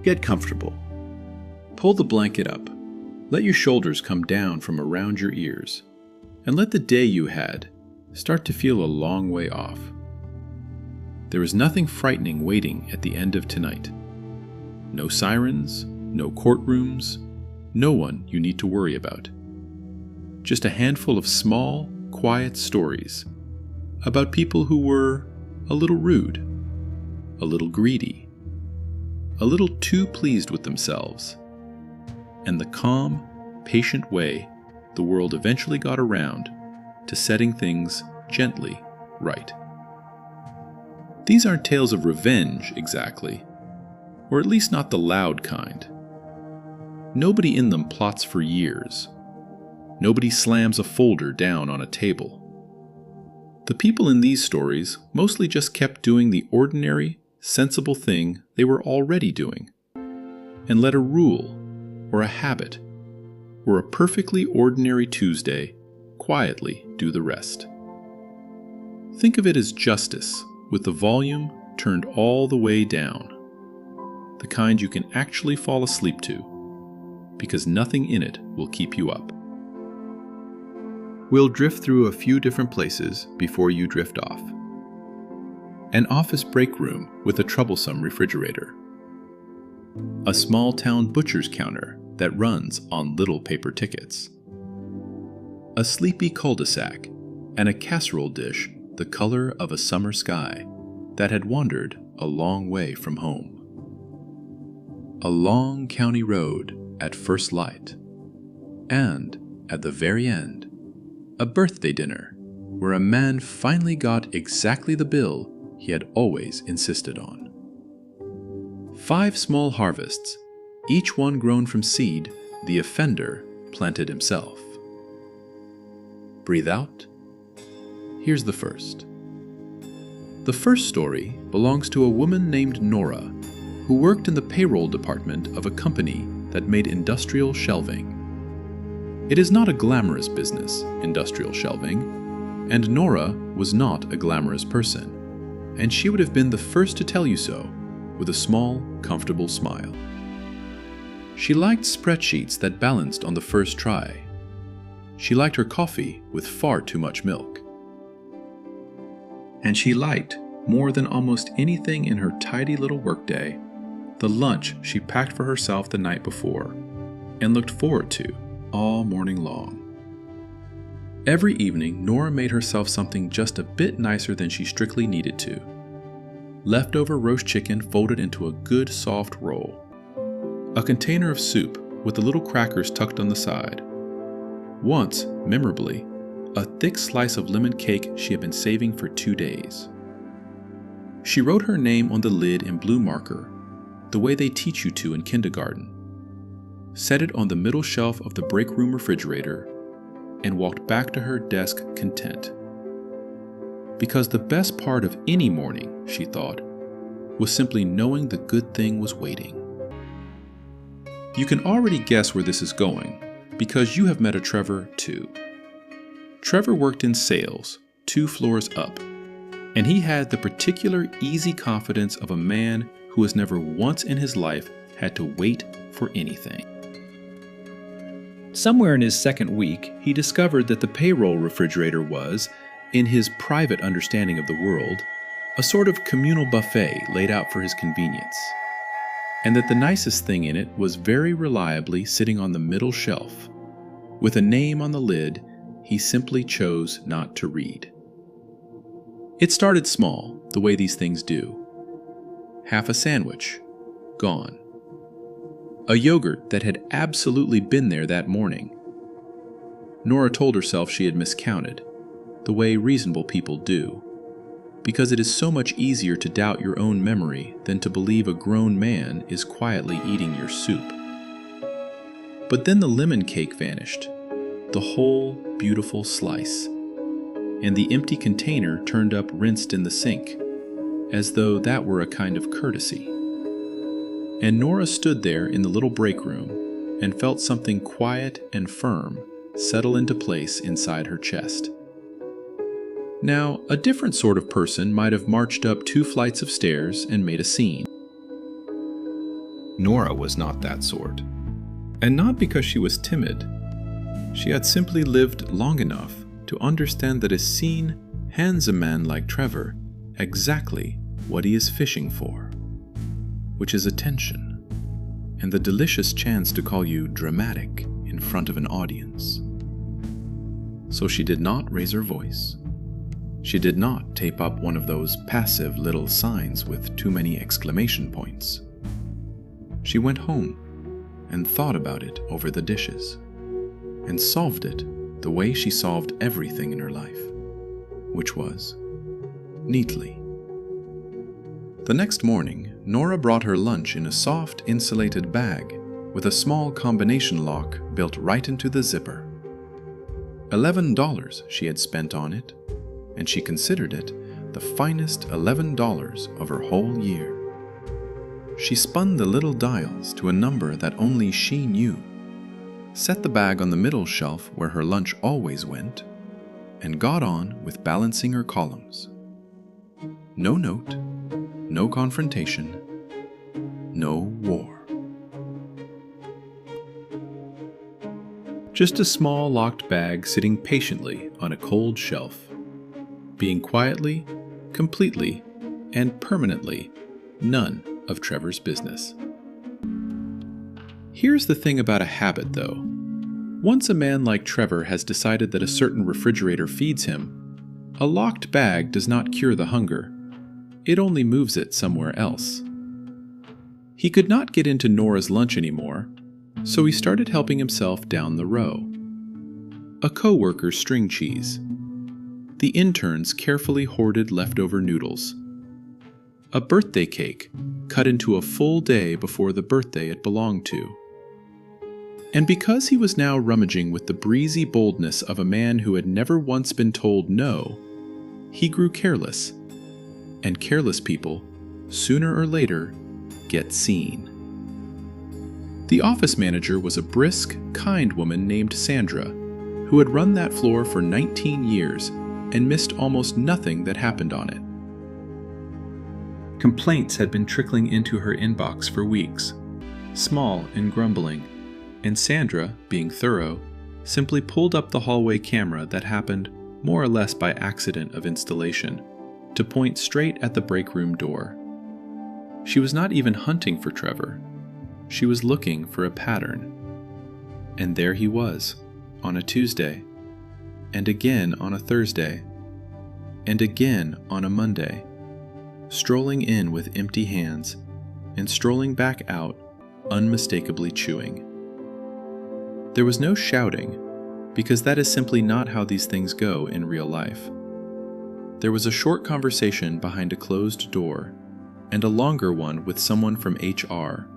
Get comfortable. Pull the blanket up. Let your shoulders come down from around your ears, and let the day you had start to feel a long way off. There is nothing frightening waiting at the end of tonight. No sirens, no courtrooms, no one you need to worry about. Just a handful of small, quiet stories about people who were a little rude, a little greedy, a little too pleased with themselves, and the calm, patient way the world eventually got around to setting things gently right. These aren't tales of revenge exactly, or at least not the loud kind. Nobody in them plots for years. Nobody slams a folder down on a table. The people in these stories mostly just kept doing the ordinary, sensible thing they were already doing, and let a rule, or a habit, or a perfectly ordinary Tuesday quietly do the rest. Think of it as justice, with the volume turned all the way down, the kind you can actually fall asleep to, because nothing in it will keep you up. We'll drift through a few different places before you drift off. An office break room with a troublesome refrigerator. A small town butcher's counter that runs on little paper tickets. A sleepy cul-de-sac and a casserole dish the color of a summer sky that had wandered a long way from home. A long county road at first light, and, at the very end, a birthday dinner where a man finally got exactly the bill he had always insisted on. 5 small harvests, each one grown from seed the offender planted himself. Breathe out. Here's the first. The first story belongs to a woman named Nora, who worked in the payroll department of a company that made industrial shelving. It is not a glamorous business, industrial shelving, and Nora was not a glamorous person, and she would have been the first to tell you so with a small, comfortable smile. She liked spreadsheets that balanced on the first try. She liked her coffee with far too much milk. And she liked, more than almost anything in her tidy little workday, the lunch she packed for herself the night before and looked forward to all morning long. Every evening, Nora made herself something just a bit nicer than she strictly needed to. Leftover roast chicken folded into a good soft roll. A container of soup with the little crackers tucked on the side. Once, memorably, a thick slice of lemon cake she had been saving for 2 days. She wrote her name on the lid in blue marker, the way they teach you to in kindergarten, set it on the middle shelf of the break room refrigerator, and walked back to her desk content. Because the best part of any morning, she thought, was simply knowing the good thing was waiting. You can already guess where this is going, because you have met a Trevor too. Trevor worked in sales, 2 floors up, and he had the particular easy confidence of a man who has never once in his life had to wait for anything. Somewhere in his second week, he discovered that the payroll refrigerator was, in his private understanding of the world, a sort of communal buffet laid out for his convenience, and that the nicest thing in it was very reliably sitting on the middle shelf, with a name on the lid he simply chose not to read. It started small, the way these things do. Half a sandwich, gone. A yogurt that had absolutely been there that morning. Nora told herself she had miscounted, the way reasonable people do, because it is so much easier to doubt your own memory than to believe a grown man is quietly eating your soup. But then the lemon cake vanished, the whole beautiful slice, and the empty container turned up rinsed in the sink, as though that were a kind of courtesy. And Nora stood there in the little break room and felt something quiet and firm settle into place inside her chest. Now, a different sort of person might have marched up 2 flights of stairs and made a scene. Nora was not that sort. And not because she was timid. She had simply lived long enough to understand that a scene hands a man like Trevor exactly what he is fishing for, which is attention, and the delicious chance to call you dramatic in front of an audience. So she did not raise her voice. She did not tape up one of those passive little signs with too many exclamation points. She went home and thought about it over the dishes, and solved it the way she solved everything in her life, which was neatly. The next morning, Nora brought her lunch in a soft, insulated bag with a small combination lock built right into the zipper. $11 she had spent on it, and she considered it the finest $11 of her whole year. She spun the little dials to a number that only she knew, set the bag on the middle shelf where her lunch always went, and got on with balancing her columns. No note, no confrontation, no war. Just a small locked bag sitting patiently on a cold shelf, being quietly, completely, and permanently none of Trevor's business. Here's the thing about a habit, though. Once a man like Trevor has decided that a certain refrigerator feeds him, a locked bag does not cure the hunger. It only moves it somewhere else. He could not get into Nora's lunch anymore, so he started helping himself down the row. A coworker's string cheese. The intern's carefully hoarded leftover noodles. A birthday cake cut into a full day before the birthday it belonged to. And because he was now rummaging with the breezy boldness of a man who had never once been told no, he grew careless. And careless people, sooner or later, get seen. The office manager was a brisk, kind woman named Sandra, who had run that floor for 19 years and missed almost nothing that happened on it. Complaints had been trickling into her inbox for weeks, small and grumbling, and Sandra, being thorough, simply pulled up the hallway camera that happened more or less by accident of installation to point straight at the break room door. She was not even hunting for Trevor. She was looking for a pattern. And there he was, on a Tuesday, and again on a Thursday, and again on a Monday, strolling in with empty hands and strolling back out, unmistakably chewing. There was no shouting, because that is simply not how these things go in real life. There was a short conversation behind a closed door, and a longer one with someone from HR,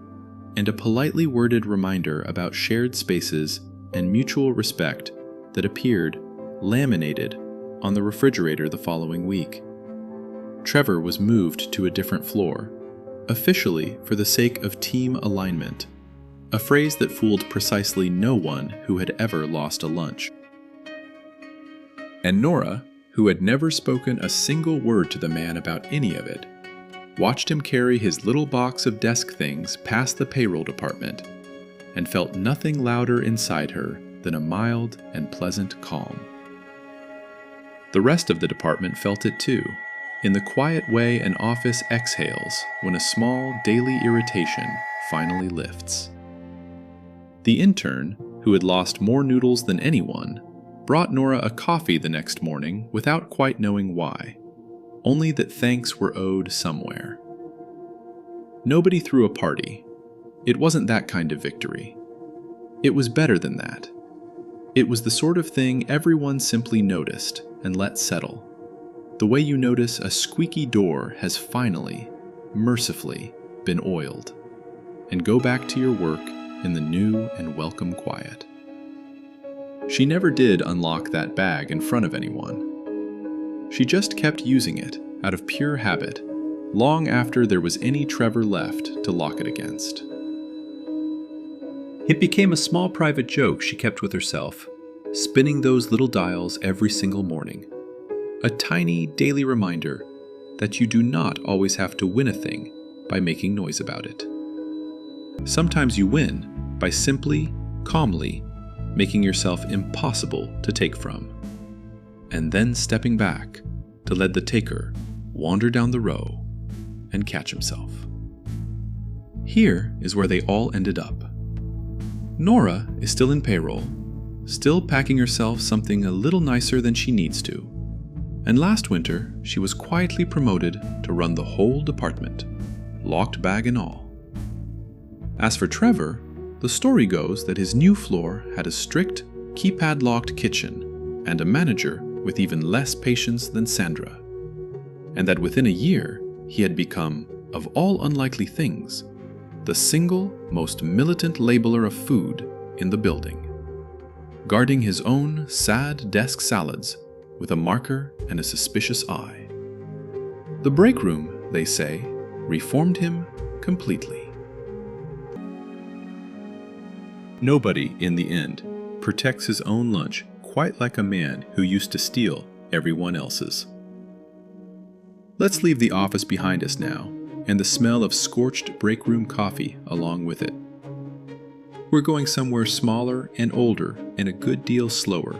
and a politely worded reminder about shared spaces and mutual respect that appeared, laminated, on the refrigerator the following week. Trevor was moved to a different floor, officially for the sake of team alignment, a phrase that fooled precisely no one who had ever lost a lunch. And Nora, who had never spoken a single word to the man about any of it, watched him carry his little box of desk things past the payroll department, and felt nothing louder inside her than a mild and pleasant calm. The rest of the department felt it too, in the quiet way an office exhales when a small daily irritation finally lifts. The intern, who had lost more noodles than anyone, brought Nora a coffee the next morning without quite knowing why, only that thanks were owed somewhere. Nobody threw a party. It wasn't that kind of victory. It was better than that. It was the sort of thing everyone simply noticed and let settle, the way you notice a squeaky door has finally, mercifully, been oiled, and go back to your work in the new and welcome quiet. She never did unlock that bag in front of anyone. She just kept using it out of pure habit, long after there was any Trevor left to lock it against. It became a small private joke she kept with herself, spinning those little dials every single morning. A tiny daily reminder that you do not always have to win a thing by making noise about it. Sometimes you win by simply, calmly, making yourself impossible to take from, and then stepping back to let the taker wander down the row and catch himself. Here is where they all ended up. Nora is still in payroll, still packing herself something a little nicer than she needs to, and last winter she was quietly promoted to run the whole department, locked bag and all. As for Trevor, the story goes that his new floor had a strict, keypad-locked kitchen and a manager with even less patience than Sandra, and that within a year he had become, of all unlikely things, the single most militant labeler of food in the building, guarding his own sad desk salads with a marker and a suspicious eye. The break room, they say, reformed him completely. Nobody, in the end, protects his own lunch quite like a man who used to steal everyone else's. Let's leave the office behind us now, and the smell of scorched break room coffee along with it. We're going somewhere smaller and older and a good deal slower,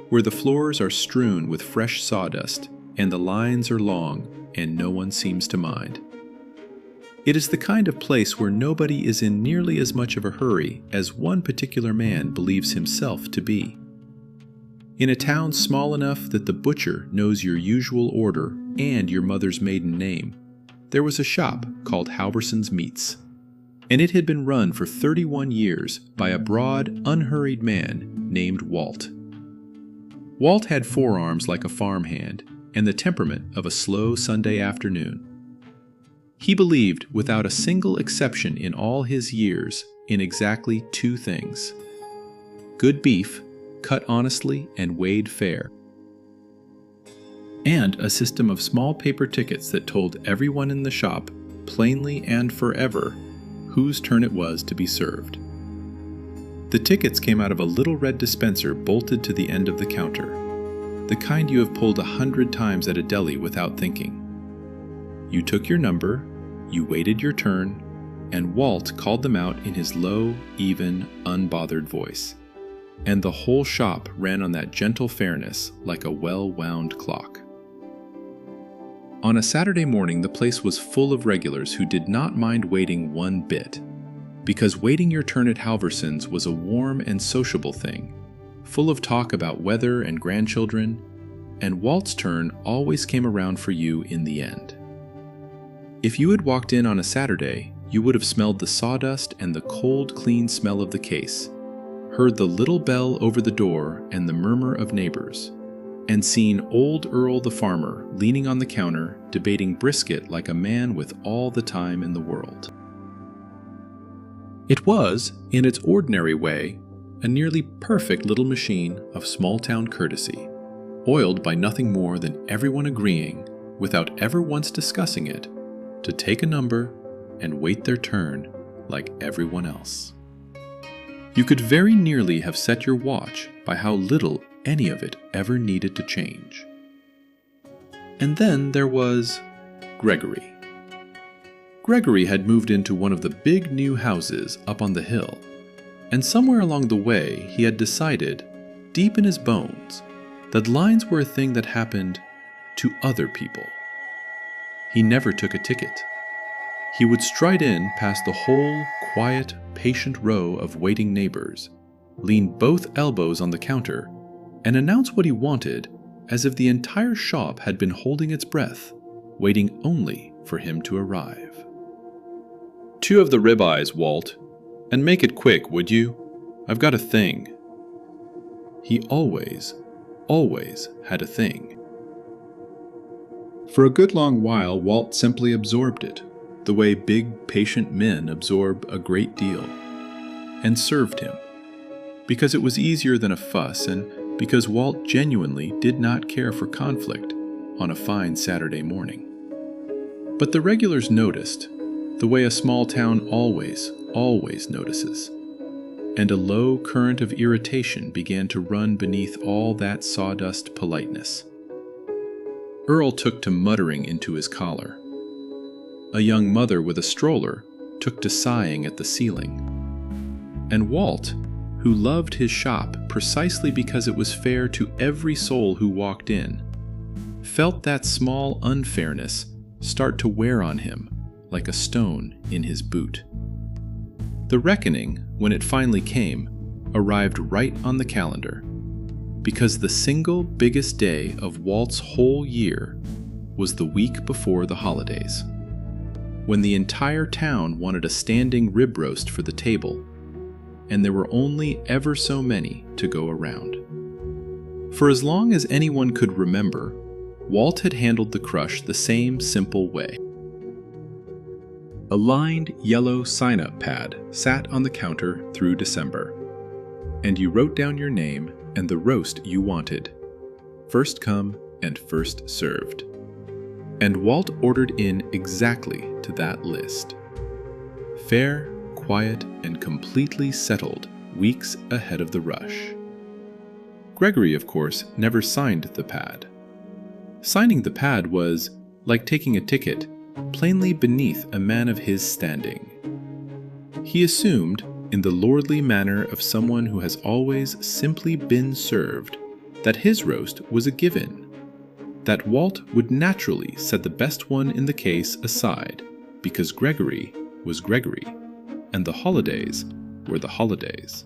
where the floors are strewn with fresh sawdust and the lines are long and no one seems to mind. It is the kind of place where nobody is in nearly as much of a hurry as one particular man believes himself to be. In a town small enough that the butcher knows your usual order and your mother's maiden name, there was a shop called Halverson's Meats, and it had been run for 31 years by a broad, unhurried man named Walt. Walt had forearms like a farmhand and the temperament of a slow Sunday afternoon. He believed, without a single exception in all his years, in exactly two things: good beef, cut honestly and weighed fair, and a system of small paper tickets that told everyone in the shop, plainly and forever, whose turn it was to be served. The tickets came out of a little red dispenser bolted to the end of the counter, the kind you have pulled 100 times at a deli without thinking. You took your number, you waited your turn, and Walt called them out in his low, even, unbothered voice. And the whole shop ran on that gentle fairness like a well-wound clock. On a Saturday morning, the place was full of regulars who did not mind waiting one bit, because waiting your turn at Halverson's was a warm and sociable thing, full of talk about weather and grandchildren, and Walt's turn always came around for you in the end. If you had walked in on a Saturday, you would have smelled the sawdust and the cold, clean smell of the case, heard the little bell over the door and the murmur of neighbors, and seen old Earl the farmer leaning on the counter debating brisket like a man with all the time in the world. It was, in its ordinary way, a nearly perfect little machine of small-town courtesy, oiled by nothing more than everyone agreeing, without ever once discussing it, to take a number and wait their turn like everyone else. You could very nearly have set your watch by how little any of it ever needed to change. And then there was Gregory. Gregory had moved into one of the big new houses up on the hill, and somewhere along the way he had decided, deep in his bones, that lines were a thing that happened to other people. He never took a ticket. He would stride in past the whole quiet, patient row of waiting neighbors, lean both elbows on the counter, and announce what he wanted as if the entire shop had been holding its breath, waiting only for him to arrive. 2 of the ribeyes, Walt, and make it quick, would you? I've got a thing. He always had a thing. For a good long while, Walt simply absorbed it, the way big, patient men absorb a great deal, and served him, because it was easier than a fuss, and because Walt genuinely did not care for conflict on a fine Saturday morning. But the regulars noticed, the way a small town always notices, and a low current of irritation began to run beneath all that sawdust politeness. Earl took to muttering into his collar. A young mother with a stroller took to sighing at the ceiling. And Walt, who loved his shop precisely because it was fair to every soul who walked in, felt that small unfairness start to wear on him like a stone in his boot. The reckoning, when it finally came, arrived right on the calendar, because the single biggest day of Walt's whole year was the week before the holidays, when the entire town wanted a standing rib roast for the table, and there were only ever so many to go around. For as long as anyone could remember, Walt had handled the crush the same simple way. A lined yellow sign-up pad sat on the counter through December, and you wrote down your name and the roast you wanted. First come and first served. And Walt ordered in exactly to that list. Fair, quiet, and completely settled weeks ahead of the rush. Gregory, of course, never signed the pad. Signing the pad was, like taking a ticket, plainly beneath a man of his standing. He assumed, in the lordly manner of someone who has always simply been served, that his roast was a given, that Walt would naturally set the best one in the case aside, because Gregory was Gregory, and the holidays were the holidays.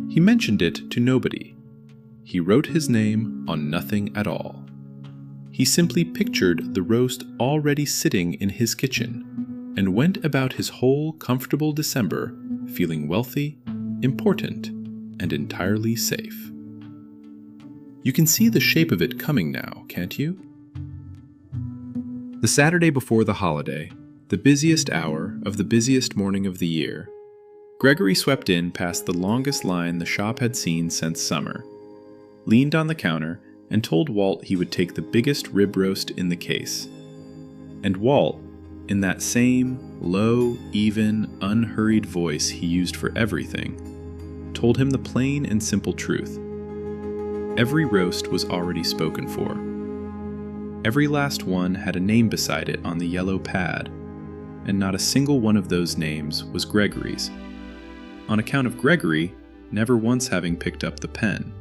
He mentioned it to nobody. He wrote his name on nothing at all. He simply pictured the roast already sitting in his kitchen, and went about his whole comfortable December feeling wealthy, important, and entirely safe. You can see the shape of it coming now, can't you? The Saturday before the holiday, the busiest hour of the busiest morning of the year, Gregory swept in past the longest line the shop had seen since summer, leaned on the counter, and told Walt he would take the biggest rib roast in the case. And Walt, in that same low, even, unhurried voice he used for everything, told him the plain and simple truth. Every roast was already spoken for. Every last one had a name beside it on the yellow pad, and not a single one of those names was Gregory's, on account of Gregory never once having picked up the pen.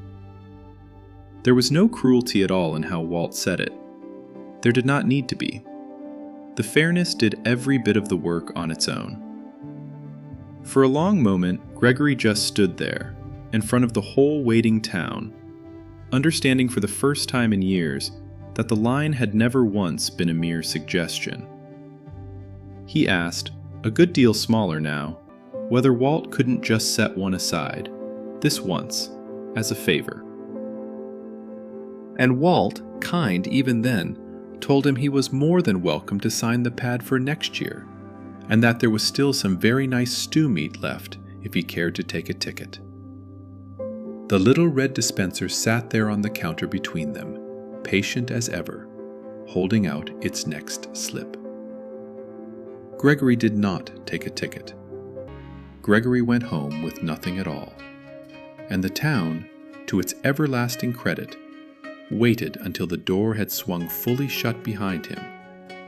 There was no cruelty at all in how Walt said it. There did not need to be. The fairness did every bit of the work on its own. For a long moment, Gregory just stood there, in front of the whole waiting town, understanding for the first time in years that the line had never once been a mere suggestion. He asked, a good deal smaller now, whether Walt couldn't just set one aside, this once, as a favor. And Walt, kind even then, told him he was more than welcome to sign the pad for next year, and that there was still some very nice stew meat left if he cared to take a ticket. The little red dispenser sat there on the counter between them, patient as ever, holding out its next slip. Gregory did not take a ticket. Gregory went home with nothing at all, and the town, to its everlasting credit, waited until the door had swung fully shut behind him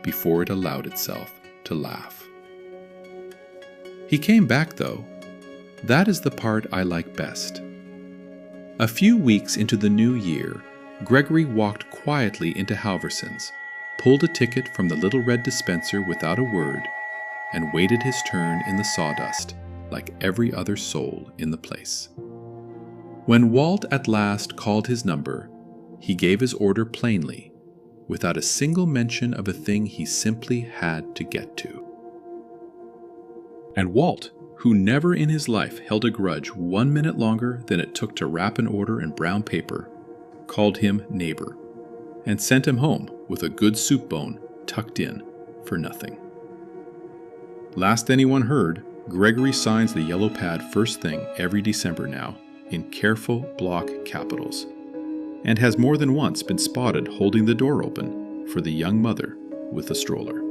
before it allowed itself to laugh. He came back, though. That is the part I like best. A few weeks into the new year, Gregory walked quietly into Halverson's, pulled a ticket from the little red dispenser without a word, and waited his turn in the sawdust like every other soul in the place. When Walt at last called his number, he gave his order plainly, without a single mention of a thing he simply had to get to. And Walt, who never in his life held a grudge 1 minute longer than it took to wrap an order in brown paper, called him neighbor, and sent him home with a good soup bone tucked in for nothing. Last anyone heard, Gregory signs the yellow pad first thing every December now, in careful block capitals, and has more than once been spotted holding the door open for the young mother with the stroller.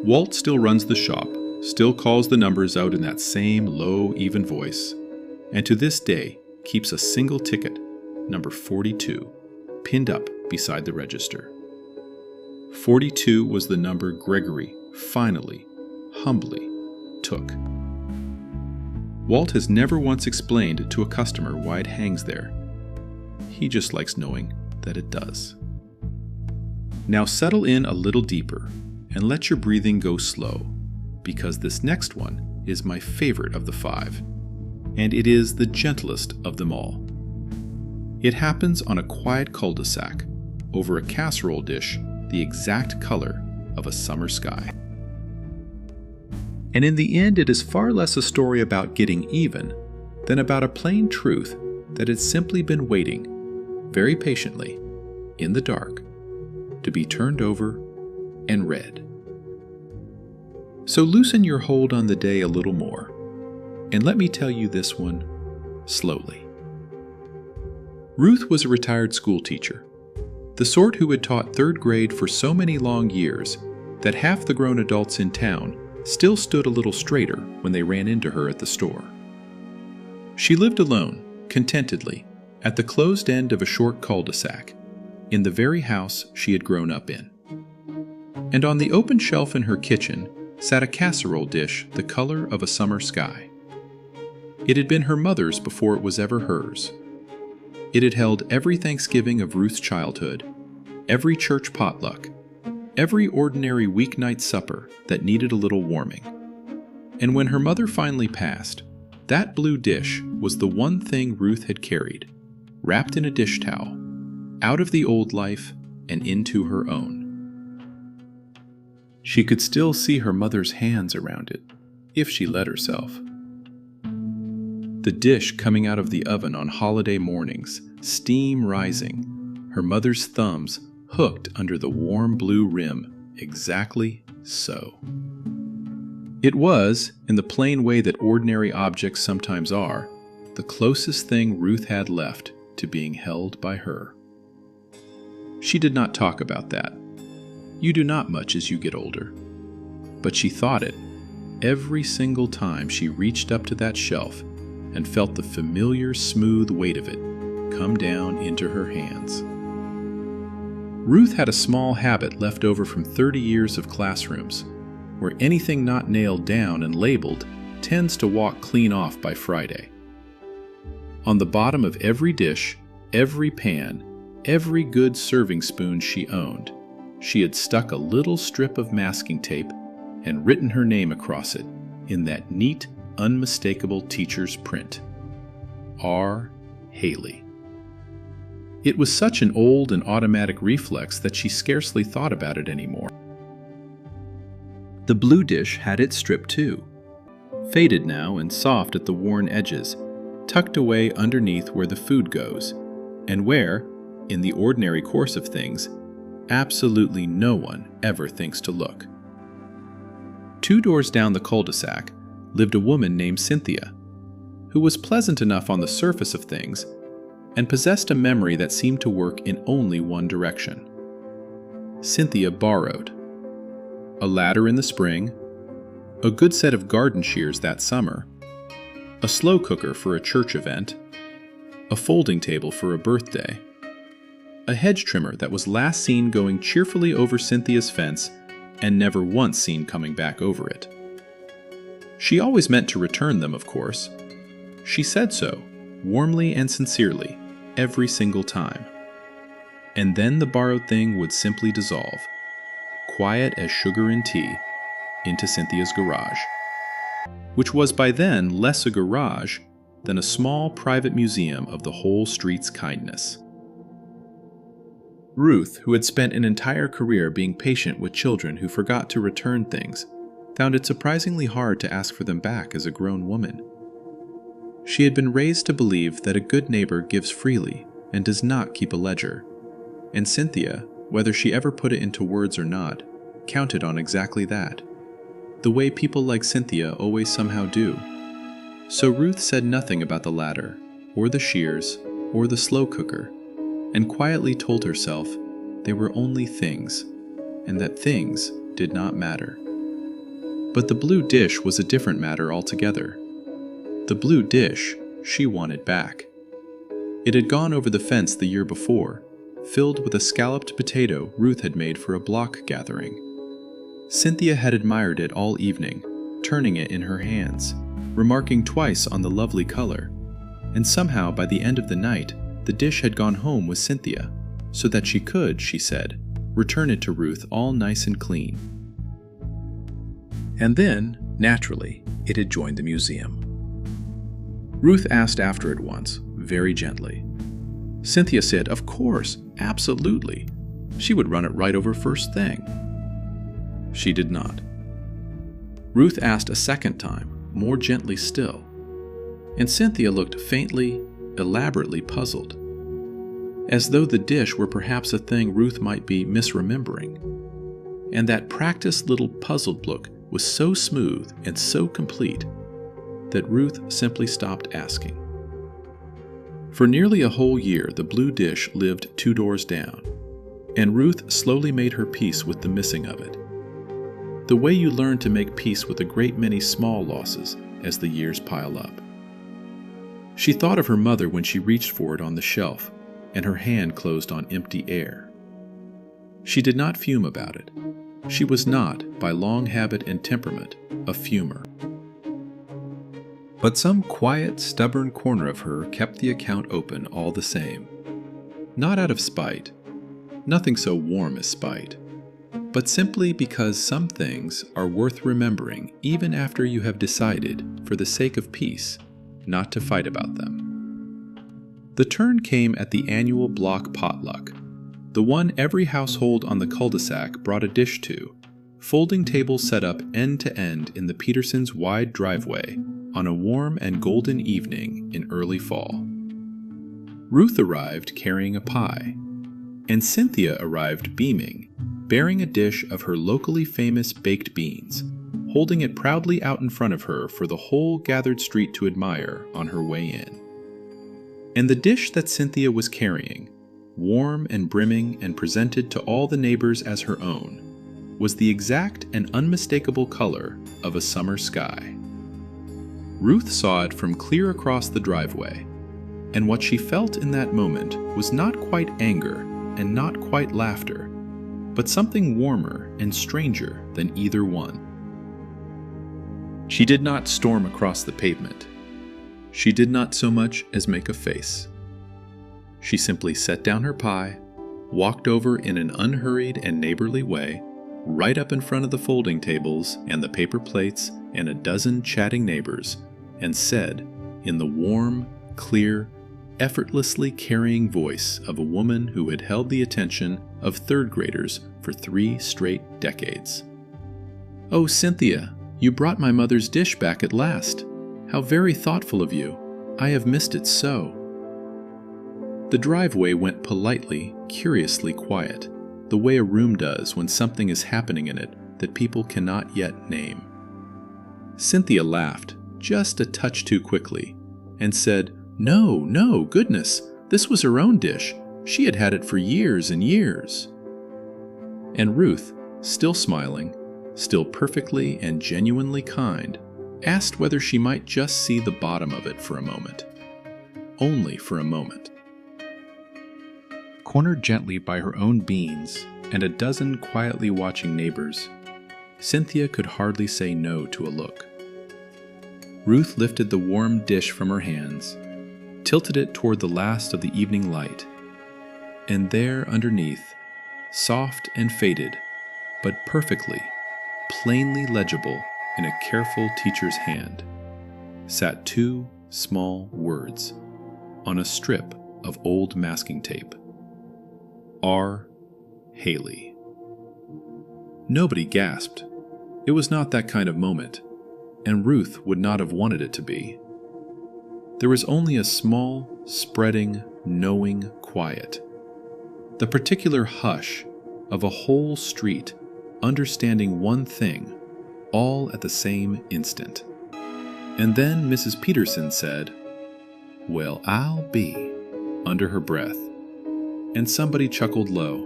Walt still runs the shop, still calls the numbers out in that same low, even voice, and to this day keeps a single ticket, number 42, pinned up beside the register. 42 was the number Gregory finally, humbly took. Walt has never once explained to a customer why it hangs there. He just likes knowing that it does. Now settle in a little deeper and let your breathing go slow, because this next one is my favorite of the 5, and it is the gentlest of them all. It happens on a quiet cul-de-sac over a casserole dish the exact color of a summer sky. And in the end, it is far less a story about getting even than about a plain truth that had simply been waiting, very patiently, in the dark, to be turned over and read. So loosen your hold on the day a little more, and let me tell you this one slowly. Ruth was a retired school teacher, the sort who had taught 3rd grade for so many long years that half the grown adults in town still stood a little straighter when they ran into her at the store. She lived alone, contentedly, at the closed end of a short cul-de-sac, in the very house she had grown up in. And on the open shelf in her kitchen sat a casserole dish the color of a summer sky. It had been her mother's before it was ever hers. It had held every Thanksgiving of Ruth's childhood, every church potluck, every ordinary weeknight supper that needed a little warming. And when her mother finally passed, that blue dish was the one thing Ruth had carried, wrapped in a dish towel, out of the old life and into her own. She could still see her mother's hands around it, if she let herself. The dish coming out of the oven on holiday mornings, steam rising, her mother's thumbs hooked under the warm blue rim, exactly so. It was, in the plain way that ordinary objects sometimes are, the closest thing Ruth had left to being held by her. She did not talk about that. You do not much as you get older. But she thought it every single time she reached up to that shelf and felt the familiar smooth weight of it come down into her hands. Ruth had a small habit left over from 30 years of classrooms, where anything not nailed down and labeled tends to walk clean off by Friday. On the bottom of every dish, every pan, every good serving spoon she owned, she had stuck a little strip of masking tape and written her name across it in that neat, unmistakable teacher's print. R. Haley. It was such an old and automatic reflex that she scarcely thought about it anymore. The blue dish had its strip too, faded now and soft at the worn edges, tucked away underneath where the food goes, and where, in the ordinary course of things, absolutely no one ever thinks to look. 2 doors down the cul-de-sac lived a woman named Cynthia, who was pleasant enough on the surface of things and possessed a memory that seemed to work in only one direction. Cynthia borrowed. A ladder in the spring, a good set of garden shears that summer, a slow cooker for a church event, a folding table for a birthday, a hedge trimmer that was last seen going cheerfully over Cynthia's fence and never once seen coming back over it. She always meant to return them, of course. She said so, warmly and sincerely, every single time. And then the borrowed thing would simply dissolve, quiet as sugar and tea, into Cynthia's garage, which was by then less a garage than a small private museum of the whole street's kindness. Ruth, who had spent an entire career being patient with children who forgot to return things, found it surprisingly hard to ask for them back as a grown woman. She had been raised to believe that a good neighbor gives freely and does not keep a ledger, and Cynthia, whether she ever put it into words or not, counted on exactly that, the way people like Cynthia always somehow do. So Ruth said nothing about the ladder, or the shears, or the slow cooker, and quietly told herself they were only things, and that things did not matter. But the blue dish was a different matter altogether. The blue dish she wanted back. It had gone over the fence the year before, filled with a scalloped potato Ruth had made for a block gathering. Cynthia had admired it all evening, turning it in her hands, remarking twice on the lovely color. And somehow, by the end of the night, the dish had gone home with Cynthia, so that she could, she said, return it to Ruth all nice and clean. And then, naturally, it had joined the museum. Ruth asked after it once, very gently. Cynthia said, of course, absolutely. She would run it right over first thing. She did not. Ruth asked a second time, more gently still, and Cynthia looked faintly, elaborately puzzled, as though the dish were perhaps a thing Ruth might be misremembering. And that practiced little puzzled look was so smooth and so complete that Ruth simply stopped asking. For nearly a whole year, the blue dish lived 2 doors down, and Ruth slowly made her peace with the missing of it. The way you learn to make peace with a great many small losses as the years pile up. She thought of her mother when she reached for it on the shelf, and her hand closed on empty air. She did not fume about it. She was not, by long habit and temperament, a fumer. But some quiet, stubborn corner of her kept the account open all the same. Not out of spite, nothing so warm as spite, but simply because some things are worth remembering even after you have decided, for the sake of peace, not to fight about them. The turn came at the annual block potluck, the one every household on the cul-de-sac brought a dish to, folding tables set up end to end in the Petersons' wide driveway on a warm and golden evening in early fall. Ruth arrived carrying a pie, and Cynthia arrived beaming, bearing a dish of her locally famous baked beans, holding it proudly out in front of her for the whole gathered street to admire on her way in. And the dish that Cynthia was carrying, warm and brimming and presented to all the neighbors as her own, was the exact and unmistakable color of a summer sky. Ruth saw it from clear across the driveway, and what she felt in that moment was not quite anger and not quite laughter, but something warmer and stranger than either one. She did not storm across the pavement. She did not so much as make a face. She simply set down her pie, walked over in an unhurried and neighborly way, right up in front of the folding tables and the paper plates and a dozen chatting neighbors, and said, in the warm, clear, effortlessly carrying voice of a woman who had held the attention of third graders for 3 straight decades, "Oh, Cynthia, you brought my mother's dish back at last. How very thoughtful of you. I have missed it so." The driveway went politely, curiously quiet, the way a room does when something is happening in it that people cannot yet name. Cynthia laughed, just a touch too quickly, and said, No, goodness, this was her own dish. She had had it for years and years." And Ruth, still smiling, still perfectly and genuinely kind, asked whether she might just see the bottom of it for a moment. Only for a moment. Cornered gently by her own beans and a dozen quietly watching neighbors, Cynthia could hardly say no to a look. Ruth lifted the warm dish from her hands, tilted it toward the last of the evening light, and there underneath, soft and faded, but perfectly, plainly legible in a careful teacher's hand, sat 2 small words on a strip of old masking tape. R. Haley. Nobody gasped. It was not that kind of moment, and Ruth would not have wanted it to be. There was only a small, spreading, knowing quiet. The particular hush of a whole street understanding one thing, all at the same instant. And then Mrs. Peterson said, "Well, I'll be," under her breath, and somebody chuckled low,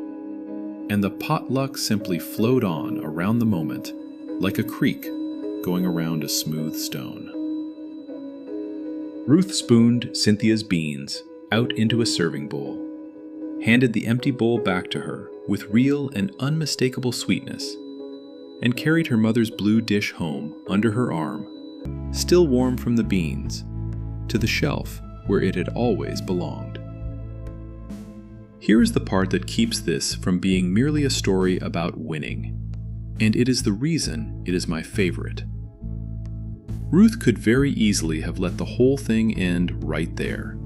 and the potluck simply flowed on around the moment like a creek going around a smooth stone. Ruth spooned Cynthia's beans out into a serving bowl, handed the empty bowl back to her with real and unmistakable sweetness, and carried her mother's blue dish home under her arm, still warm from the beans, to the shelf where it had always belonged. Here is the part that keeps this from being merely a story about winning, and it is the reason it is my favorite. Ruth could very easily have let the whole thing end right there,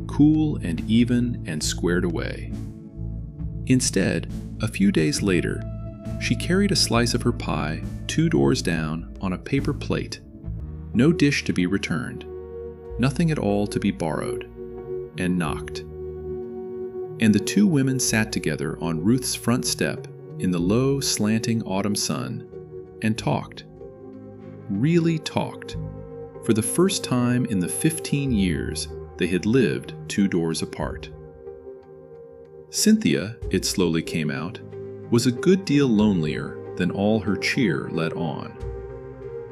cool and even and squared away. Instead, a few days later, she carried a slice of her pie 2 doors down on a paper plate, no dish to be returned, nothing at all to be borrowed, and knocked. And the 2 women sat together on Ruth's front step in the low, slanting autumn sun and talked. Really talked, for the first time in the 15 years they had lived 2 doors apart. Cynthia, it slowly came out, was a good deal lonelier than all her cheer let on.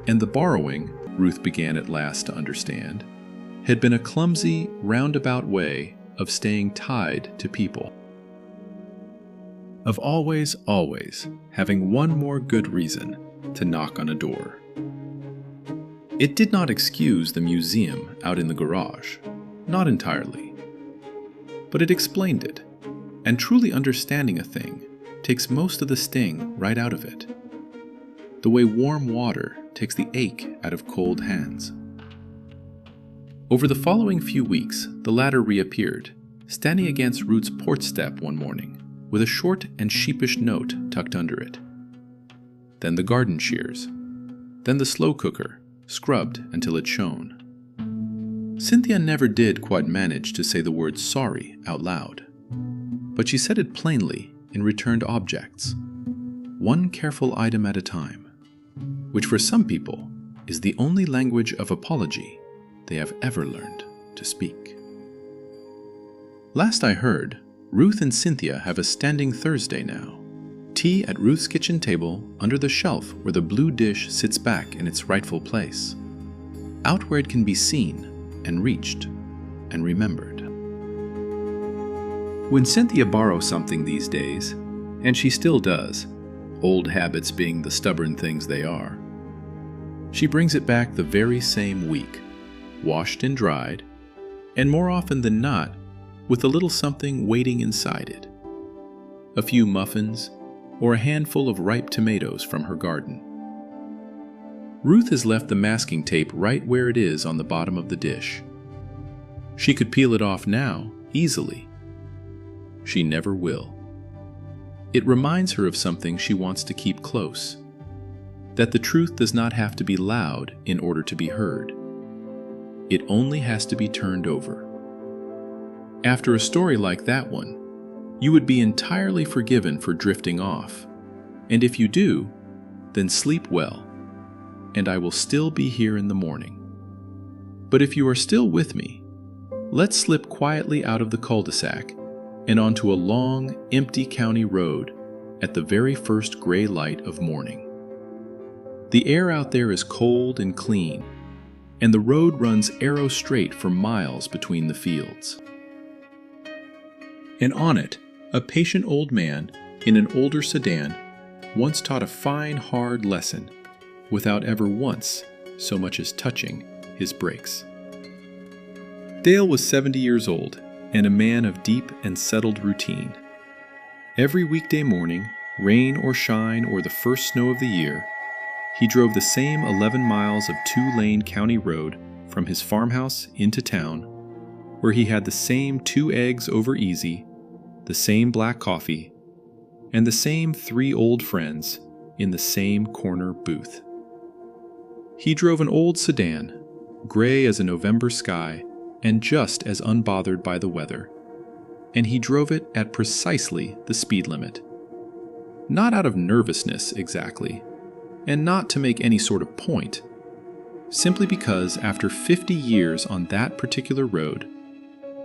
And the borrowing, Ruth began at last to understand, had been a clumsy, roundabout way of staying tied to people. Of always having one more good reason to knock on a door. It did not excuse the museum out in the garage, not entirely. But it explained it, and truly understanding a thing takes most of the sting right out of it. The way warm water takes the ache out of cold hands. Over the following few weeks, the latter reappeared, standing against Ruth's porch step one morning, with a short and sheepish note tucked under it. Then the garden shears. Then the slow cooker, scrubbed until it shone. Cynthia never did quite manage to say the word sorry out loud, but she said it plainly in returned objects, one careful item at a time, which for some people is the only language of apology they have ever learned to speak. Last I heard, Ruth and Cynthia have a standing Thursday now. Tea at Ruth's kitchen table under the shelf where the blue dish sits back in its rightful place, out where it can be seen and reached and remembered. When Cynthia borrows something these days, and she still does, old habits being the stubborn things they are, she brings it back the very same week, washed and dried, and more often than not, with a little something waiting inside it. A few muffins, or a handful of ripe tomatoes from her garden. Ruth has left the masking tape right where it is on the bottom of the dish. She could peel it off now, easily. She never will. It reminds her of something she wants to keep close, that the truth does not have to be loud in order to be heard. It only has to be turned over. After a story like that one, you would be entirely forgiven for drifting off, and if you do, then sleep well, and I will still be here in the morning. But if you are still with me, let's slip quietly out of the cul-de-sac and onto a long, empty county road at the very first gray light of morning. The air out there is cold and clean, and the road runs arrow straight for miles between the fields. And on it, a patient old man in an older sedan once taught a fine, hard lesson without ever once so much as touching his brakes. Dale was 70 years old and a man of deep and settled routine. Every weekday morning, rain or shine or the first snow of the year, he drove the same 11 miles of 2-lane county road from his farmhouse into town, where he had the same 2 eggs over easy, the same black coffee, and the same 3 old friends in the same corner booth. He drove an old sedan, gray as a November sky and just as unbothered by the weather, and he drove it at precisely the speed limit. Not out of nervousness exactly, and not to make any sort of point, simply because after 50 years on that particular road,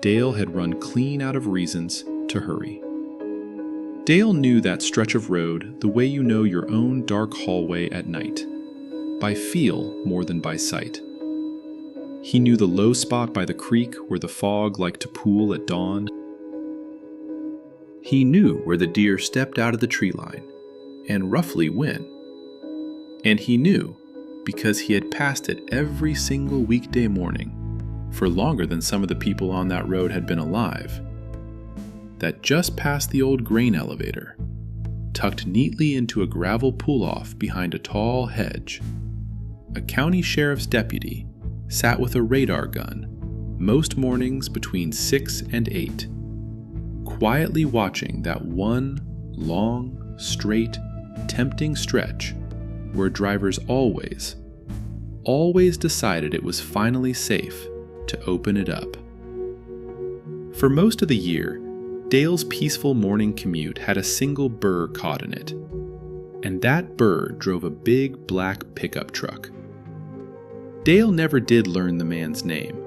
Dale had run clean out of reasons to hurry. Dale knew that stretch of road the way you know your own dark hallway at night, by feel more than by sight. He knew the low spot by the creek where the fog liked to pool at dawn. He knew where the deer stepped out of the tree line, and roughly when. And he knew, because he had passed it every single weekday morning, for longer than some of the people on that road had been alive, that just past the old grain elevator, tucked neatly into a gravel pull-off behind a tall hedge, a county sheriff's deputy sat with a radar gun most mornings between 6 and 8, quietly watching that one long, straight, tempting stretch where drivers always decided it was finally safe to open it up. For most of the year, Dale's peaceful morning commute had a single burr caught in it, and that burr drove a big black pickup truck. Dale never did learn the man's name,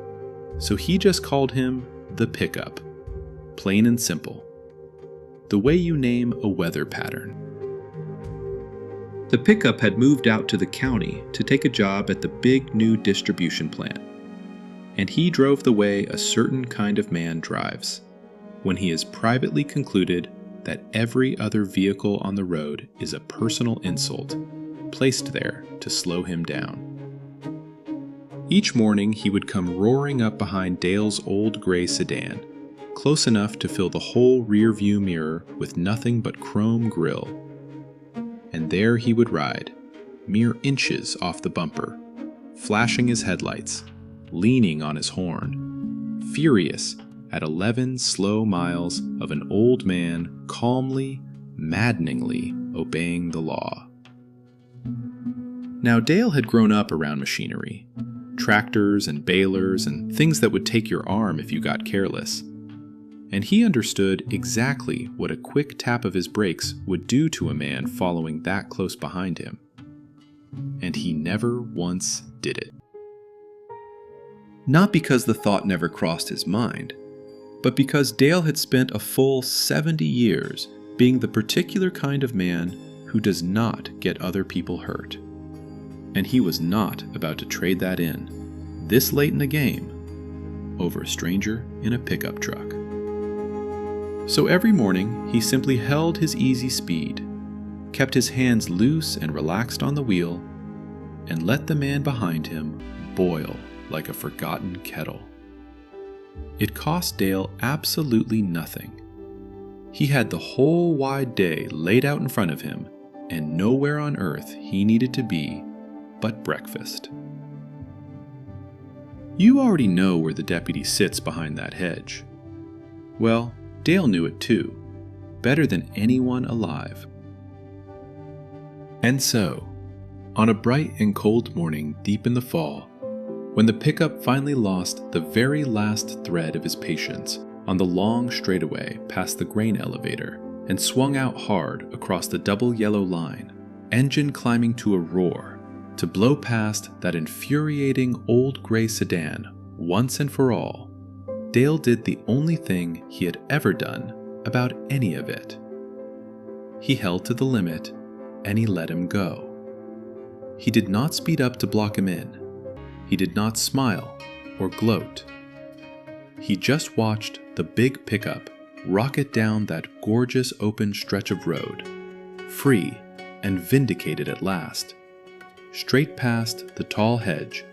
so he just called him the Pickup, plain and simple, the way you name a weather pattern. The Pickup had moved out to the county to take a job at the big new distribution plant, and he drove the way a certain kind of man drives when he has privately concluded that every other vehicle on the road is a personal insult placed there to slow him down. Each morning he would come roaring up behind Dale's old gray sedan, close enough to fill the whole rear view mirror with nothing but chrome grille. And there he would ride, mere inches off the bumper, flashing his headlights, leaning on his horn, furious at 11 slow miles of an old man calmly, maddeningly obeying the law. Now Dale had grown up around machinery, tractors and balers and things that would take your arm if you got careless. And he understood exactly what a quick tap of his brakes would do to a man following that close behind him. And he never once did it. Not because the thought never crossed his mind, but because Dale had spent a full 70 years being the particular kind of man who does not get other people hurt. And he was not about to trade that in, this late in the game, over a stranger in a pickup truck. So every morning, he simply held his easy speed, kept his hands loose and relaxed on the wheel, and let the man behind him boil like a forgotten kettle. It cost Dale absolutely nothing. He had the whole wide day laid out in front of him, and nowhere on earth he needed to be but breakfast. You already know where the deputy sits behind that hedge. Well, Dale knew it too, better than anyone alive. And so, on a bright and cold morning deep in the fall, when the pickup finally lost the very last thread of his patience on the long straightaway past the grain elevator and swung out hard across the double yellow line, engine climbing to a roar, to blow past that infuriating old gray sedan once and for all, Dale did the only thing he had ever done about any of it. He held to the limit, and he let him go. He did not speed up to block him in. He did not smile or gloat. He just watched the big pickup rocket down that gorgeous open stretch of road, free and vindicated at last, straight past the tall hedge,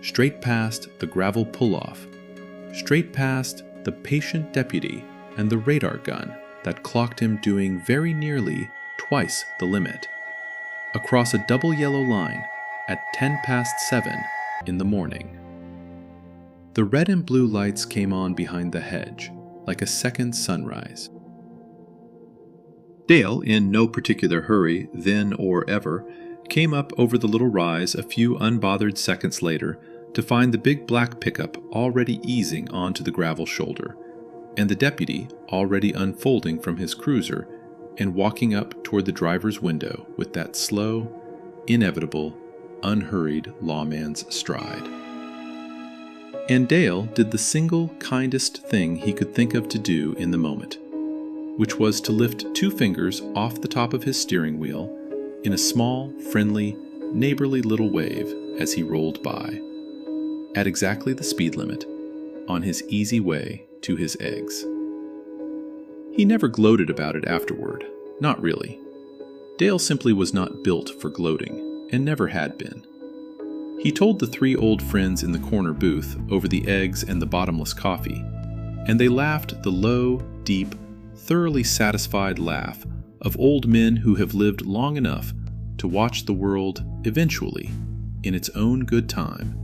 straight past the gravel pull-off, straight past the patient deputy and the radar gun that clocked him doing very nearly twice the limit, across a double yellow line at 7:10 in the morning. The red and blue lights came on behind the hedge, like a second sunrise. Dale, in no particular hurry, then or ever, came up over the little rise a few unbothered seconds later to find the big black pickup already easing onto the gravel shoulder, and the deputy already unfolding from his cruiser and walking up toward the driver's window with that slow, inevitable, unhurried lawman's stride. And Dale did the single kindest thing he could think of to do in the moment, which was to lift 2 fingers off the top of his steering wheel in a small, friendly, neighborly little wave as he rolled by, at exactly the speed limit, on his easy way to his eggs. He never gloated about it afterward, not really. Dale simply was not built for gloating, and never had been. He told the three old friends in the corner booth over the eggs and the bottomless coffee, and they laughed the low, deep, thoroughly satisfied laugh of old men who have lived long enough to watch the world eventually, in its own good time,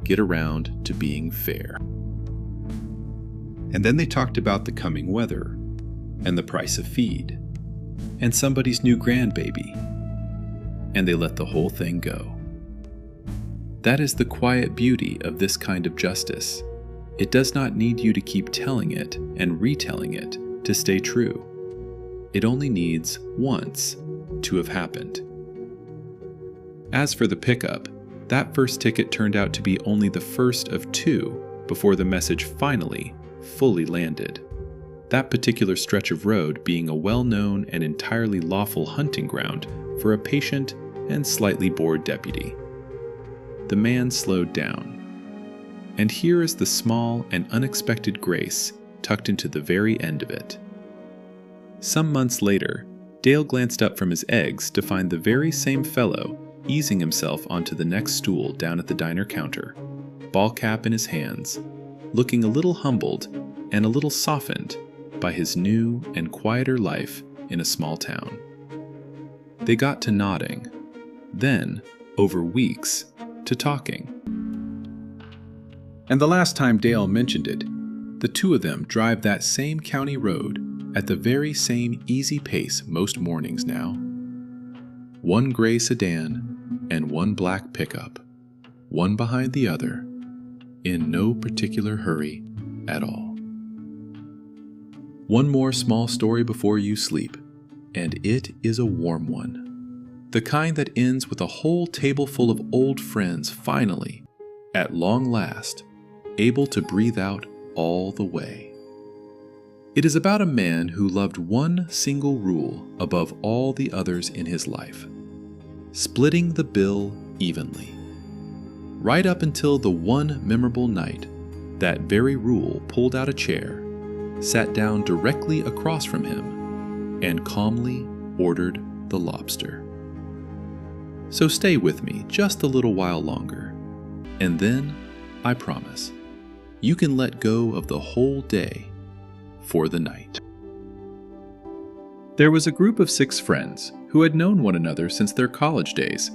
get around to being fair. And then they talked about the coming weather, and the price of feed, and somebody's new grandbaby, and they let the whole thing go. That is the quiet beauty of this kind of justice. It does not need you to keep telling it and retelling it to stay true. It only needs once to have happened. As for the pickup, that first ticket turned out to be only the first of two before the message finally, fully landed. That particular stretch of road being a well-known and entirely lawful hunting ground for a patient and slightly bored deputy. The man slowed down. And here is the small and unexpected grace tucked into the very end of it. Some months later, Dale glanced up from his eggs to find the very same fellow easing himself onto the next stool down at the diner counter, ball cap in his hands, looking a little humbled and a little softened by his new and quieter life in a small town. They got to nodding, then, over weeks, to talking. And the last time Dale mentioned it, the two of them drive that same county road at the very same easy pace most mornings now. One gray sedan and one black pickup, one behind the other, in no particular hurry at all. One more small story before you sleep, and it is a warm one. The kind that ends with a whole table full of old friends finally, at long last, able to breathe out all the way. It is about a man who loved one single rule above all the others in his life: splitting the bill evenly. Right up until the one memorable night, that very rule pulled out a chair, sat down directly across from him, and calmly ordered the lobster. So stay with me just a little while longer, and then, I promise, you can let go of the whole day for the night. There was a group of 6 friends who had known one another since their college days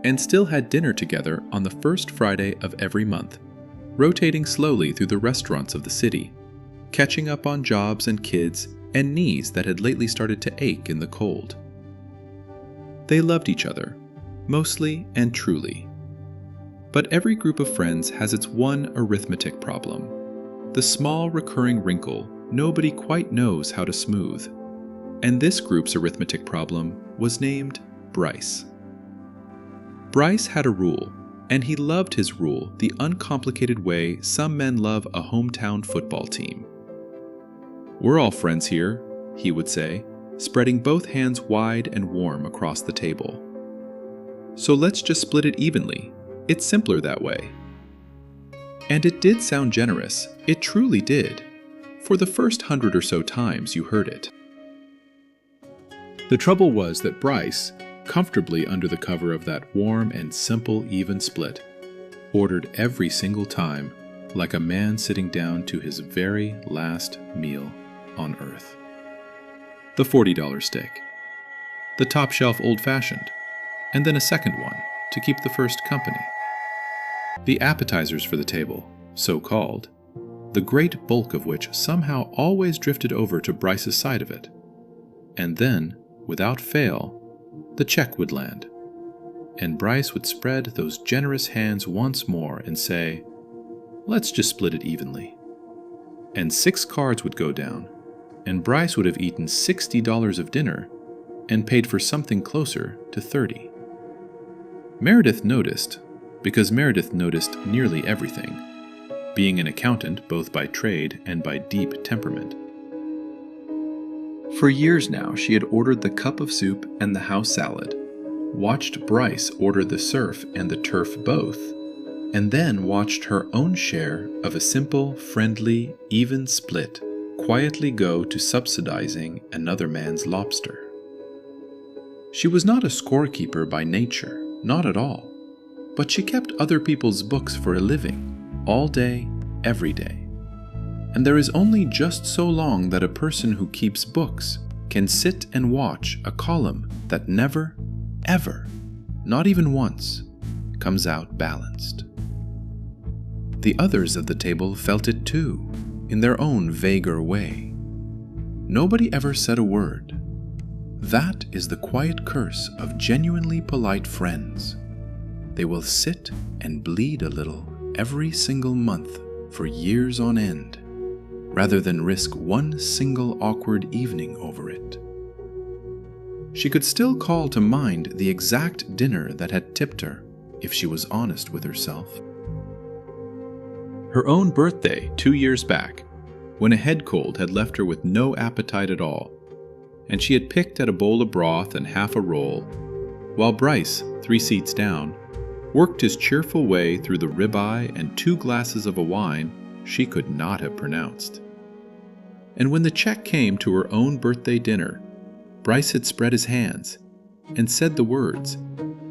and still had dinner together on the first Friday of every month, rotating slowly through the restaurants of the city, catching up on jobs and kids and knees that had lately started to ache in the cold. They loved each other, mostly and truly. But every group of friends has its one arithmetic problem, the small recurring wrinkle nobody quite knows how to smooth. And this group's arithmetic problem was named Bryce. Bryce had a rule, and he loved his rule the uncomplicated way some men love a hometown football team. "We're all friends here," he would say, spreading both hands wide and warm across the table. "So let's just split it evenly. It's simpler that way." And it did sound generous, it truly did, for the first 100 or so times you heard it. The trouble was that Bryce, comfortably under the cover of that warm and simple even split, ordered every single time like a man sitting down to his very last meal on earth. The $40 steak, the top shelf old-fashioned, and then a second one to keep the first company. The appetizers for the table, so-called, the great bulk of which somehow always drifted over to Bryce's side of it. And then, without fail, the check would land, and Bryce would spread those generous hands once more and say, "Let's just split it evenly." And 6 cards would go down, and Bryce would have eaten $60 of dinner and paid for something closer to $30. Meredith noticed, because Meredith noticed nearly everything, being an accountant both by trade and by deep temperament. For years now, she had ordered the cup of soup and the house salad, watched Bryce order the surf and the turf both, and then watched her own share of a simple, friendly, even split quietly go to subsidizing another man's lobster. She was not a scorekeeper by nature, Not at all. But she kept other people's books for a living, all day, every day. And there is only just so long that a person who keeps books can sit and watch a column that never, ever, not even once, comes out balanced. The others at the table felt it too, in their own vaguer way. Nobody ever said a word. That is the quiet curse of genuinely polite friends. They will sit and bleed a little every single month for years on end, rather than risk one single awkward evening over it. She could still call to mind the exact dinner that had tipped her, if she was honest with herself. Her own birthday 2 years back, when a head cold had left her with no appetite at all, and she had picked at a bowl of broth and half a roll, while Bryce, 3 seats down, worked his cheerful way through the ribeye and 2 glasses of a wine she could not have pronounced. And when the check came to her own birthday dinner, Bryce had spread his hands and said the words,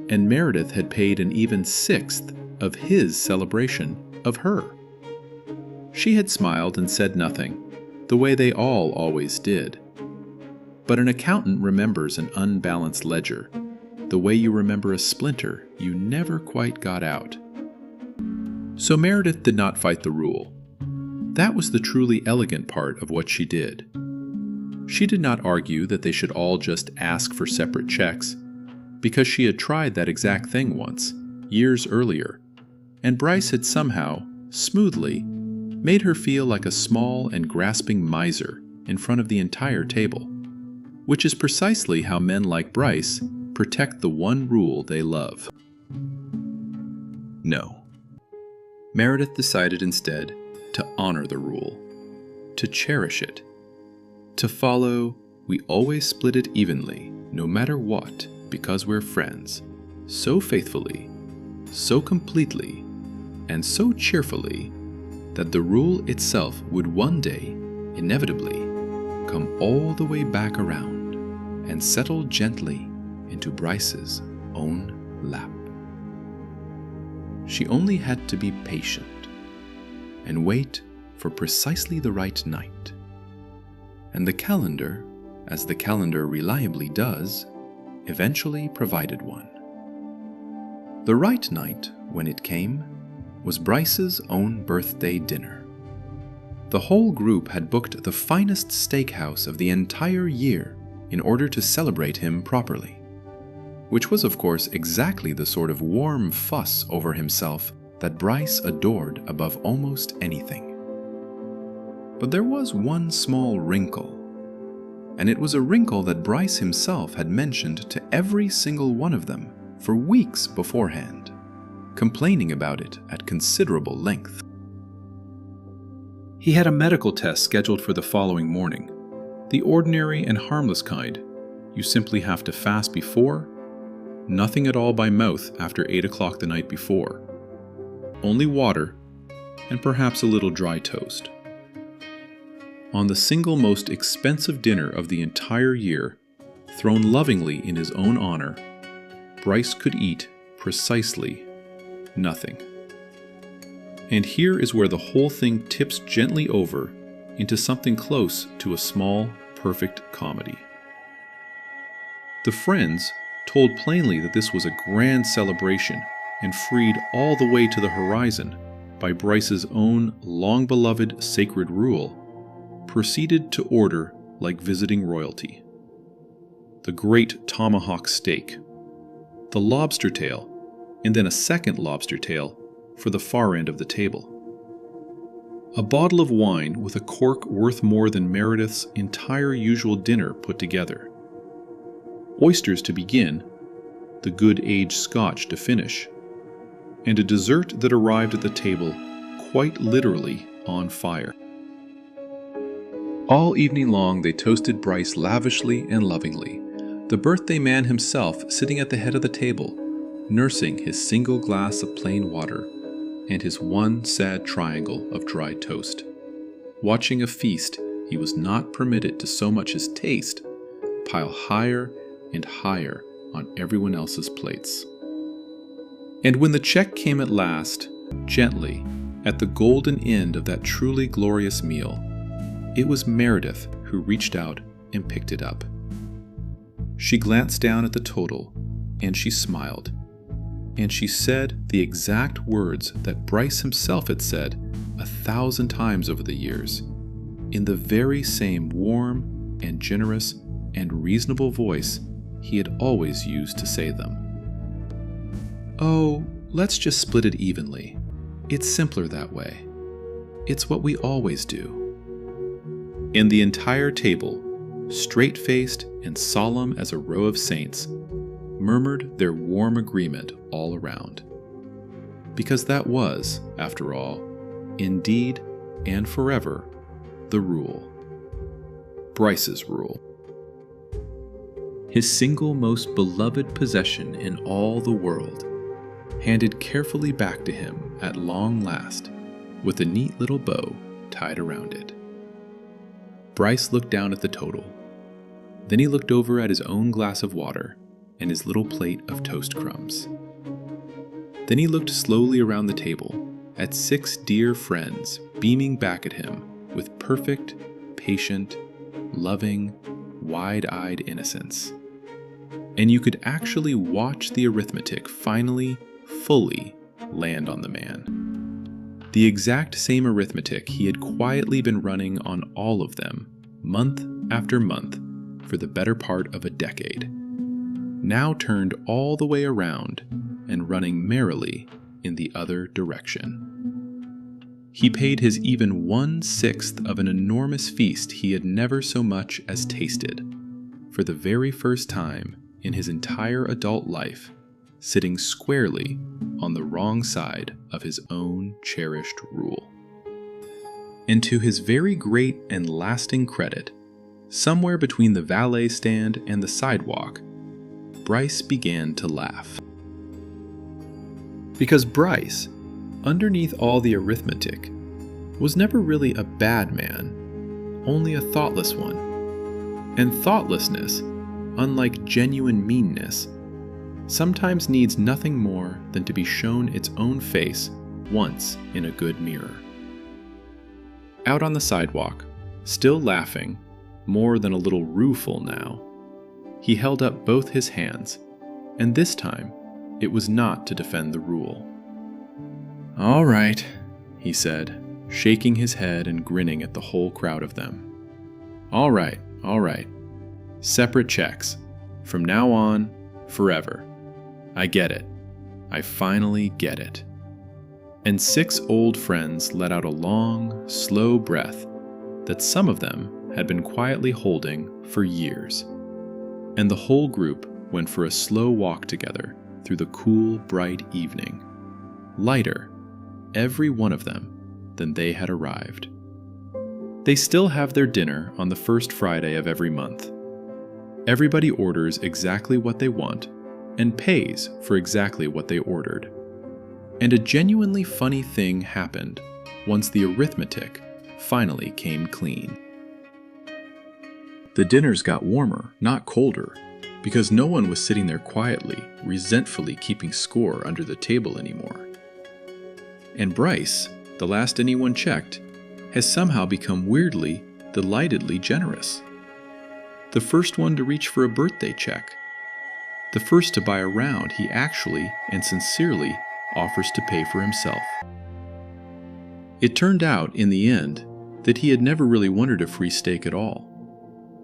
and Meredith had paid an even 1/6 of his celebration of her. She had smiled and said nothing, the way they all always did. But an accountant remembers an unbalanced ledger, the way you remember a splinter you never quite got out. So Meredith did not fight the rule. That was the truly elegant part of what she did. She did not argue that they should all just ask for separate checks, because she had tried that exact thing once, years earlier, and Bryce had somehow, smoothly, made her feel like a small and grasping miser in front of the entire table, which is precisely how men like Bryce protect the one rule they love. No. Meredith decided instead to honor the rule, to cherish it, to follow, we always split it evenly, no matter what, because we're friends, so faithfully, so completely, and so cheerfully that the rule itself would one day, inevitably, come all the way back around and settle gently into Bryce's own lap. She only had to be patient and wait for precisely the right night. And the calendar, as the calendar reliably does, eventually provided one. The right night, when it came, was Bryce's own birthday dinner. The whole group had booked the finest steakhouse of the entire year in order to celebrate him properly, which was of course exactly the sort of warm fuss over himself that Bryce adored above almost anything. But there was one small wrinkle, and it was a wrinkle that Bryce himself had mentioned to every single one of them for weeks beforehand, complaining about it at considerable length. He had a medical test scheduled for the following morning, the ordinary and harmless kind. You simply have to fast before, nothing at all by mouth after 8 o'clock the night before, only water, and perhaps a little dry toast. On the single most expensive dinner of the entire year, thrown lovingly in his own honor, Bryce could eat precisely nothing. And here is where the whole thing tips gently over into something close to a small, perfect comedy. The friends told plainly that this was a grand celebration and freed all the way to the horizon by Bryce's own long-beloved sacred rule, proceeded to order like visiting royalty. The great tomahawk steak, the lobster tail, and then a second lobster tail for the far end of the table. A bottle of wine with a cork worth more than Meredith's entire usual dinner put together. Oysters to begin, the good aged Scotch to finish, and a dessert that arrived at the table quite literally on fire. All evening long they toasted Bryce lavishly and lovingly, the birthday man himself sitting at the head of the table, nursing his single glass of plain water and his one sad triangle of dry toast, watching a feast he was not permitted to so much as taste pile higher and higher on everyone else's plates. And when the check came at last, gently, at the golden end of that truly glorious meal, it was Meredith who reached out and picked it up. She glanced down at the total, and she smiled. And she said the exact words that Bryce himself had said 1,000 times over the years, in the very same warm and generous and reasonable voice he had always used to say them. "Oh, let's just split it evenly. It's simpler that way. It's what we always do." And the entire table, straight-faced and solemn as a row of saints, murmured their warm agreement all around. Because that was, after all, indeed and forever, the rule. Bryce's rule. His single most beloved possession in all the world, handed carefully back to him at long last, with a neat little bow tied around it. Bryce looked down at the total. Then he looked over at his own glass of water and his little plate of toast crumbs. Then he looked slowly around the table at 6 dear friends beaming back at him with perfect, patient, loving, wide-eyed innocence. And you could actually watch the arithmetic finally, fully land on the man. The exact same arithmetic he had quietly been running on all of them, month after month, for the better part of a decade, now turned all the way around and running merrily in the other direction. He paid his even 1/6 of an enormous feast he had never so much as tasted, for the very first time in his entire adult life, sitting squarely on the wrong side of his own cherished rule. And to his very great and lasting credit, somewhere between the valet stand and the sidewalk, Bryce began to laugh. Because Bryce, underneath all the arithmetic, was never really a bad man, only a thoughtless one. And thoughtlessness, unlike genuine meanness, sometimes needs nothing more than to be shown its own face once in a good mirror. Out on the sidewalk, still laughing, more than a little rueful now, he held up both his hands, and this time it was not to defend the rule. "All right," he said, shaking his head and grinning at the whole crowd of them. All right. Separate checks. From now on, forever. I get it. I finally get it." And 6 old friends let out a long, slow breath that some of them had been quietly holding for years. And the whole group went for a slow walk together through the cool, bright evening, lighter, every one of them, than they had arrived. They still have their dinner on the first Friday of every month. Everybody orders exactly what they want and pays for exactly what they ordered. And a genuinely funny thing happened once the arithmetic finally came clean. The dinners got warmer, not colder, because no one was sitting there quietly, resentfully keeping score under the table anymore. And Bryce, the last anyone checked, has somehow become weirdly, delightedly generous. The first one to reach for a birthday check. The first to buy a round he actually and sincerely offers to pay for himself. It turned out, in the end, that he had never really wanted a free steak at all.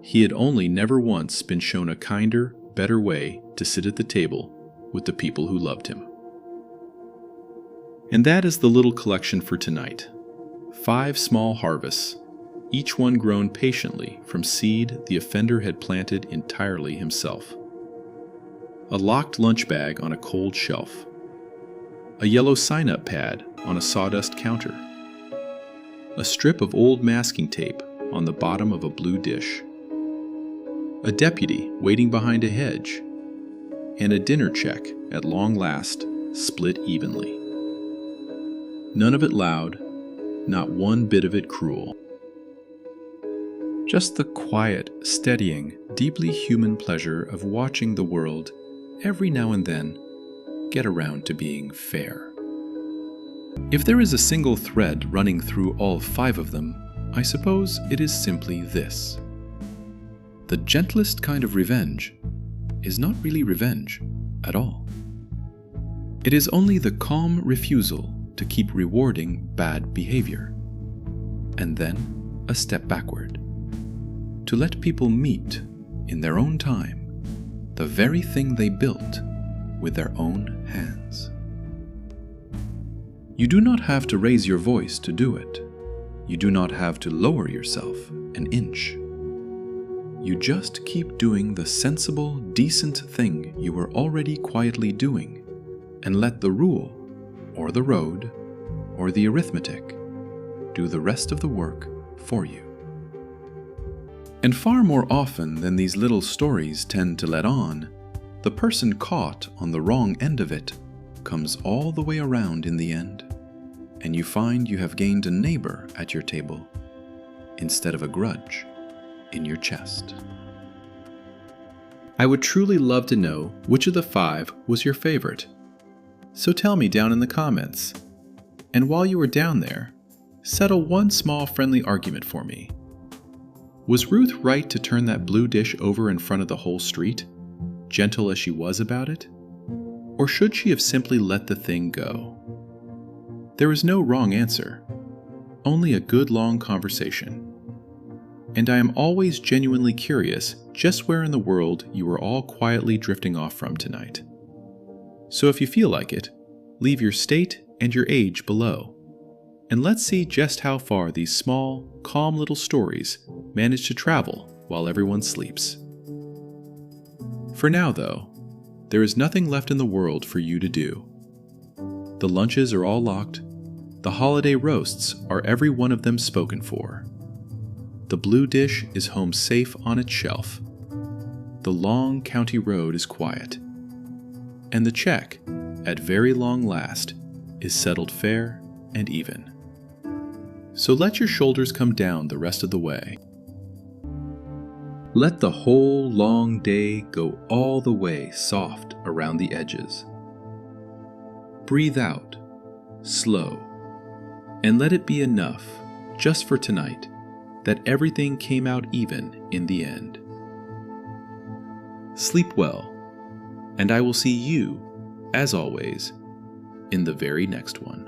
He had only never once been shown a kinder, better way to sit at the table with the people who loved him. And that is the little collection for tonight. 5 small harvests, each one grown patiently from seed the offender had planted entirely himself. A locked lunch bag on a cold shelf. A yellow sign-up pad on a sawdust counter. A strip of old masking tape on the bottom of a blue dish. A deputy waiting behind a hedge. And a dinner check, at long last, split evenly. None of it loud, not one bit of it cruel. Just the quiet, steadying, deeply human pleasure of watching the world, every now and then, get around to being fair. If there is a single thread running through all 5 of them, I suppose it is simply this. The gentlest kind of revenge is not really revenge at all. It is only the calm refusal to keep rewarding bad behavior, and then a step backward, to let people meet, in their own time, the very thing they built with their own hands. You do not have to raise your voice to do it. You do not have to lower yourself an inch. You just keep doing the sensible, decent thing you were already quietly doing, and let the rule, or the road, or the arithmetic do the rest of the work for you. And far more often than these little stories tend to let on, the person caught on the wrong end of it comes all the way around in the end, and you find you have gained a neighbor at your table instead of a grudge in your chest. I would truly love to know which of the 5 was your favorite. So tell me down in the comments. And while you were down there, settle one small friendly argument for me. Was Ruth right to turn that blue dish over in front of the whole street, gentle as she was about it? Or should she have simply let the thing go? There is no wrong answer, only a good long conversation. And I am always genuinely curious just where in the world you are all quietly drifting off from tonight. So if you feel like it, leave your state and your age below. And let's see just how far these small, calm little stories manage to travel while everyone sleeps. For now, though, there is nothing left in the world for you to do. The lunches are all locked. The holiday roasts are every one of them spoken for. The blue dish is home safe on its shelf. The long county road is quiet. And the check, at very long last, is settled fair and even. So let your shoulders come down the rest of the way. Let the whole long day go all the way soft around the edges. Breathe out, slow, and let it be enough, just for tonight, that everything came out even in the end. Sleep well, and I will see you, as always, in the very next one.